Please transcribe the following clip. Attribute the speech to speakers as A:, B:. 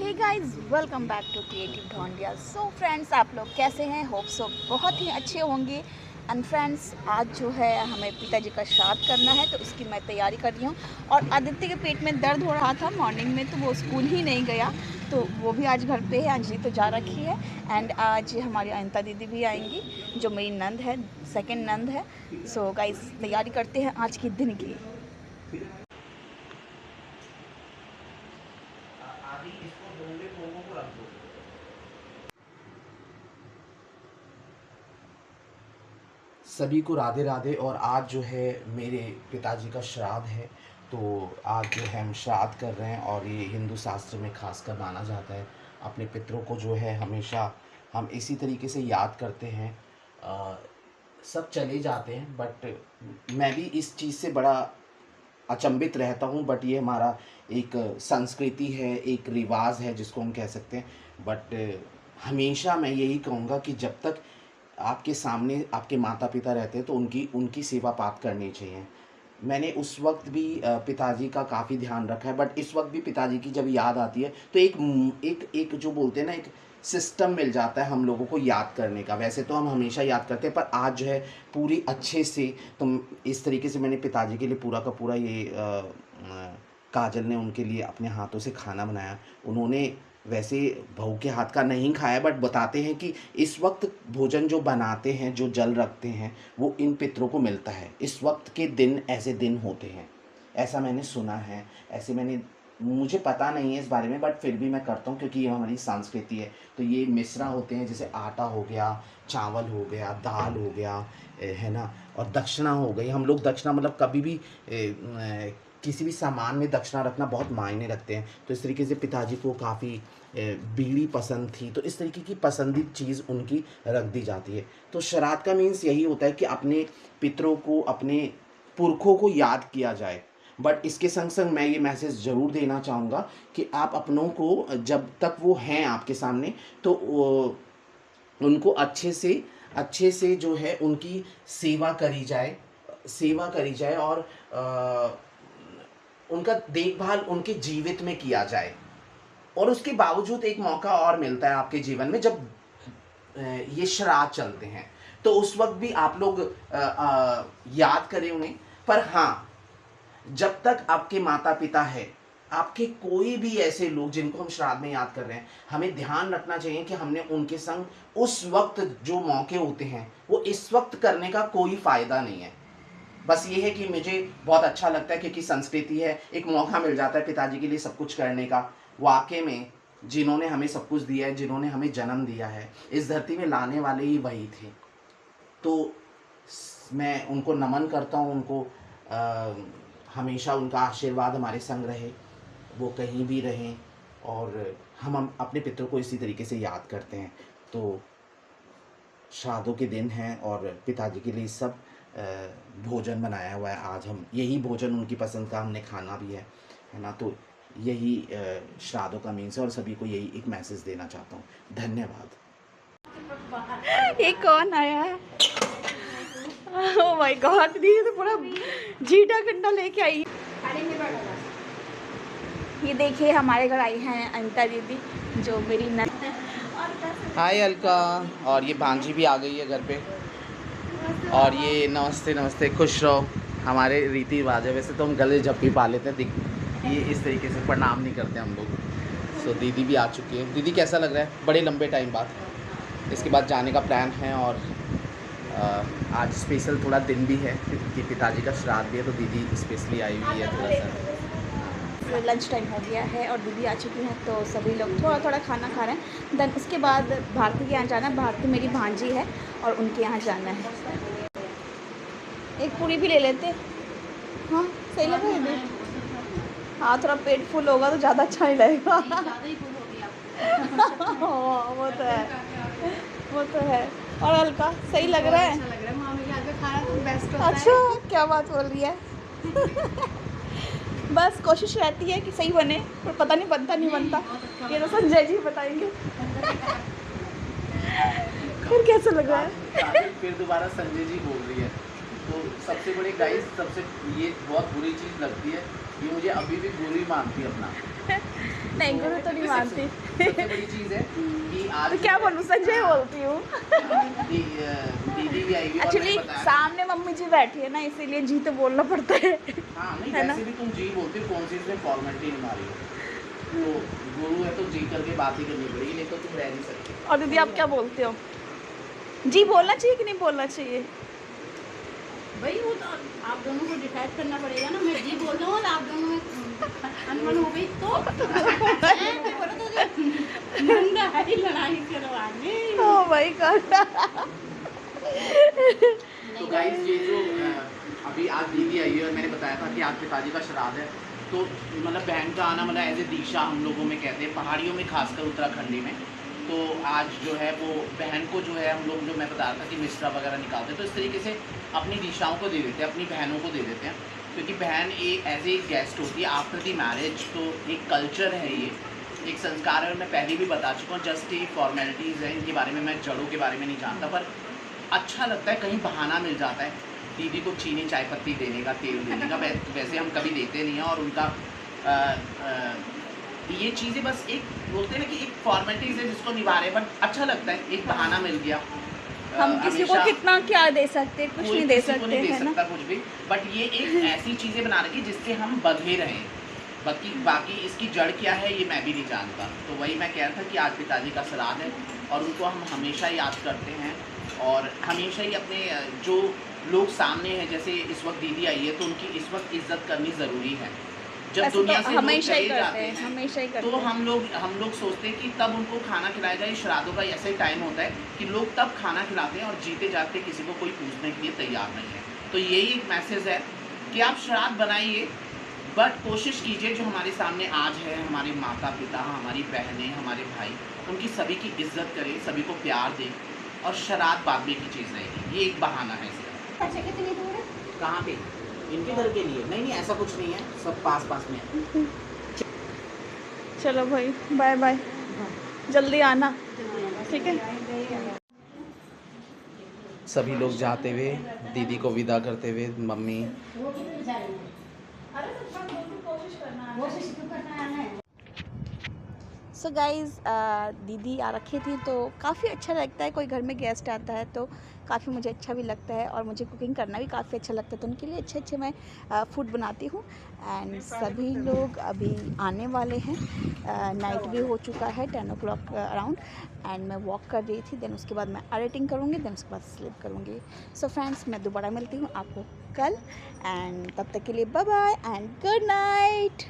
A: Hey guys, welcome back to creative Dhondiya. So friends, आप लोग कैसे हैं? होप सो बहुत ही अच्छे होंगे। एंड फ्रेंड्स, आज जो है हमें पिताजी का श्राद्ध करना है, तो उसकी मैं तैयारी कर रही हूँ। और आदित्य के पेट में दर्द हो रहा था मॉर्निंग में, तो वो स्कूल ही नहीं गया, तो वो भी आज घर पे है। अंजलि तो जा रखी है। एंड आज हमारी अनिता दीदी भी आएंगी, जो मेरी नंद है, सेकेंड नंद है। सो गाइस, तैयारी करते हैं आज के दिन की।
B: सभी को राधे राधे। और आज जो है मेरे पिताजी का श्राद्ध है, तो आज जो है हम श्राद्ध कर रहे हैं। और ये हिंदू शास्त्र में खासकर माना जाता है, अपने पितरों को जो है हमेशा हम इसी तरीके से याद करते हैं। सब चले जाते हैं, बट मैं भी इस चीज़ से बड़ा अचंभित रहता हूँ। बट ये हमारा एक संस्कृति है, एक रिवाज है जिसको हम कह सकते हैं। बट हमेशा मैं यही कहूँगा कि जब तक आपके सामने आपके माता पिता रहते हैं तो उनकी सेवा पात करनी चाहिए। मैंने उस वक्त भी पिताजी का काफ़ी ध्यान रखा है, बट इस वक्त भी पिताजी की जब याद आती है तो एक जो बोलते हैं ना, एक सिस्टम मिल जाता है हम लोगों को याद करने का। वैसे तो हम हमेशा याद करते हैं, पर आज जो है पूरी अच्छे से, तो इस तरीके से मैंने पिताजी के लिए पूरा का पूरा ये काजल ने उनके लिए अपने हाथों से खाना बनाया। उन्होंने वैसे बहू के हाथ का नहीं खाया, बट बताते हैं कि इस वक्त भोजन जो बनाते हैं, जो जल रखते हैं, वो इन पितरों को मिलता है। इस वक्त के दिन ऐसे दिन होते हैं, ऐसा मैंने सुना है। मुझे पता नहीं है इस बारे में, बट फिर भी मैं करता हूँ क्योंकि ये हमारी संस्कृति है। तो ये मिश्रा होते हैं, जैसे आटा हो गया, चावल हो गया, दाल हो गया, है ना, और दक्षिणा हो गई। हम लोग दक्षिणा मतलब कभी भी किसी भी सामान में दक्षिणा रखना बहुत मायने रखते हैं। तो इस तरीके से पिताजी को काफ़ी बीड़ी पसंद थी, तो इस तरीके की पसंदीदा चीज़ उनकी रख दी जाती है। तो श्राद्ध का मीन्स यही होता है कि अपने पितरों को, अपने पुरखों को याद किया जाए। बट इसके संग संग मैं ये मैसेज ज़रूर देना चाहूँगा कि आप अपनों को, जब तक वो हैं आपके सामने, तो उनको अच्छे से जो है उनकी सेवा करी जाए। और उनका देखभाल उनके जीवित में किया जाए। और उसके बावजूद एक मौका और मिलता है आपके जीवन में, जब ये श्राद्ध चलते हैं, तो उस वक्त भी आप लोग याद करें उन्हें। पर हाँ, जब तक आपके माता पिता है, आपके कोई भी ऐसे लोग जिनको हम श्राद्ध में याद कर रहे हैं, हमें ध्यान रखना चाहिए कि हमने उनके संग उस वक्त जो मौके होते हैं, वो इस वक्त करने का कोई फ़ायदा नहीं है। बस ये है कि मुझे बहुत अच्छा लगता है क्योंकि संस्कृति है, एक मौका मिल जाता है पिताजी के लिए सब कुछ करने का। वाकई में जिन्होंने हमें सब कुछ दिया है, जिन्होंने हमें जन्म दिया है, इस धरती में लाने वाले ही वही थे। तो मैं उनको नमन करता हूँ। उनको हमेशा उनका आशीर्वाद हमारे संग रहे, वो कहीं भी रहें। और हम अपने पितरों को इसी तरीके से याद करते हैं। तो श्राद्धों के दिन हैं और पिताजी के लिए सब भोजन बनाया हुआ है। आज हम यही भोजन उनकी पसंद का हमने खाना भी है ना। तो यही श्राद्धों का मीन्स है, और सभी को यही एक मैसेज देना चाहता हूँ। धन्यवाद।
A: ये कौन आया है? ओह माय गॉड, ये तो पूरा जीटा कंडा लेके आई। ये देखिए, हमारे घर आई हैं अनिता दीदी, जो मेरी नंद।
B: हाय अलका। और ये भांजी भी आ गई है घर पे। और ये नमस्ते नमस्ते, खुश रहो। हमारे रीति रिवाज है, वैसे तो हम गले झप्पी पा लेते हैं, ये इस तरीके से प्रणाम नहीं करते हम लोग। सो दीदी भी आ चुकी है। दीदी कैसा लग रहा है बड़े लंबे टाइम बाद? इसके बाद जाने का प्लान है। और आज स्पेशल थोड़ा दिन भी है क्योंकि पिताजी का श्राद्ध भी है, तो दीदी स्पेशली आई हुई है थोड़ा सा।
A: लंच टाइम हो गया है और दीदी आ चुकी हैं, तो सभी लोग थोड़ा थोड़ा खाना खा रहे हैं। देन उसके बाद भारती के यहाँ जाना है। भारती मेरी भांजी है और उनके यहाँ जाना है। एक पूरी भी ले लेते। हाँ, सही लग रहा है दीदी? हाँ, थोड़ा पेट फुल होगा तो ज़्यादा अच्छा नहीं लगेगा। वो तो है, वो तो है। और हल्का सही लग रहा है?
C: अच्छा लग रहा है। मामी के हाथ का खाना तो बेस्ट होता है।
A: अच्छा, क्या बात बोल रही है? बस कोशिश रहती है कि सही बने, पर पता नहीं बनता नहीं बनता। ये तो संजय जी बताएंगे। फिर कैसा लग रहा है?
B: फिर दोबारा संजय जी बोल रही है। तो सबसे बड़ी गाइस, सबसे ये बहुत बुरी चीज़ लगती है, ये मुझे अभी भी गुरु ही मानती है अपना।
A: नहीं, गुरु तो नहीं मानती।
B: सबसे बड़ी चीज़ है कि आज
A: तो क्या बोलूँ, संजय बोलती हूँ।
B: दीदी भी आई हुई और
A: एक्चुअली
B: मैंने बताया।
A: सामने मम्मी जी बैठी है ना, इसीलिए जी तो बोलना पड़ता है।
B: हाँ नहीं,
A: है ना?
B: वैसे भी तुम जी बोलती हो, कौन सी इसमें फॉर्मेलिटी नहीं मारी हो। तो गुरु है तो जी करके बात ही करनी पड़ेगी, नहीं तो तुम रह नहीं सकते।
A: और दीदी आप क्या बोलते हो? जी बोलना चाहिए कि नहीं बोलना चाहिए?
C: भाई वो तो आप दोनों को डिसाइड करना पड़ेगा ना। मैं जी बोल दूँ और आप दोनों में अनबन हो गई तो नंगा है लड़ाई करवाने।
A: Oh my God.
B: तो गाइस ये जो अभी आज दीदी आई है और मैंने बताया था कि आज पिताजी का श्राद्ध है, तो मतलब बहन का आना मतलब एज ए दिशा हम लोगों में कहते हैं, पहाड़ियों में खासकर उत्तराखंडी में। तो आज जो है वो बहन को जो है हम लोग, जो मैं बता रहा था कि मिश्रा वगैरह निकालते हैं, तो इस तरीके से अपनी दिशाओं को दे देते हैं, अपनी बहनों को दे देते हैं, क्योंकि बहन एक एज ए गेस्ट होती है आफ्टर दी मैरिज। तो एक कल्चर है, ये एक संस्कार है, और मैं पहले भी बता चुका हूँ। जस्ट ये फॉर्मेलिटीज़ हैं, इनके बारे में मैं जड़ों के बारे में नहीं जानता, पर अच्छा लगता है, कहीं बहाना मिल जाता है दीदी को चीनी चाय पत्ती देने का, तेल देने का। वैसे हम कभी देते नहीं हैं, और उनका ये चीज़ें बस एक बोलते हैं ना कि एक फॉर्मेलिटीज़ है जिसको निभा रहे हैं, बट अच्छा लगता है, एक बहाना मिल गया।
A: हम किसी को कितना क्या दे सकते, कुछ नहीं दे सकते, है ना?
B: कुछ भी, बट ये एक ऐसी चीज़ें बना रखी जिससे हम बंधे रहें। बाकी इसकी जड़ क्या है ये मैं भी नहीं जानता। तो वही मैं कह रहा था कि आज पिताजी का श्राद्ध है, और उनको हम हमेशा याद करते हैं, और हमेशा ही अपने जो लोग सामने हैं, जैसे इस वक्त दीदी आई है, तो उनकी इस वक्त इज़्ज़त करनी ज़रूरी है। जब
A: वैसे
B: दुनिया
A: तो
B: से
A: हमेशा ही
B: लोग चले
A: करते
B: जाते
A: हैं,
B: हैं,
A: हमेशा ही करते
B: तो
A: हैं।
B: हम लोग सोचते हैं कि तब उनको खाना खिलाया जाए। श्राद्धों का ऐसा ही टाइम होता है कि लोग तब खाना खिलाते हैं, और जीते जाते किसी को कोई पूछने के लिए तैयार नहीं है। तो यही एक मैसेज है कि आप श्राद्ध बनाइए, बट कोशिश कीजिए जो हमारे सामने आज है, हमारे माता पिता, हमारी बहनें, हमारे भाई, उनकी सभी की इज्जत करें, सभी को प्यार दें, और श्राद्ध बाद में की चीज़ रहेगी। ये एक बहाना है इसका।
C: अच्छा कितनी दूर है?
B: कहाँ पे? इनके घर के लिए? नहीं, ऐसा कुछ नहीं है, सब पास पास में है।
A: चलो भाई, बाय बाय, जल्दी आना, ठीक है?
B: सभी लोग जाते हुए, दीदी को विदा करते हुए, मम्मी।
A: सो गाइज़, दीदी आ रखी थी, तो काफ़ी अच्छा लगता है, कोई घर में गेस्ट आता है तो काफ़ी मुझे अच्छा भी लगता है, और मुझे कुकिंग करना भी काफ़ी अच्छा लगता है। तो उनके लिए अच्छे अच्छे मैं फूड बनाती हूँ। एंड सभी लोग अभी आने वाले हैं, नाइट भी हो चुका है 10 o'clock अराउंड, एंड मैं वॉक कर रही थी। देन उसके बाद मैं एडिटिंग करूँगी, देन उसके बाद स्लीप करूँगी। सो फ्रेंड्स, मैं दोबारा मिलती हूँ आपको कल, एंड तब तक के लिए bye bye and good night.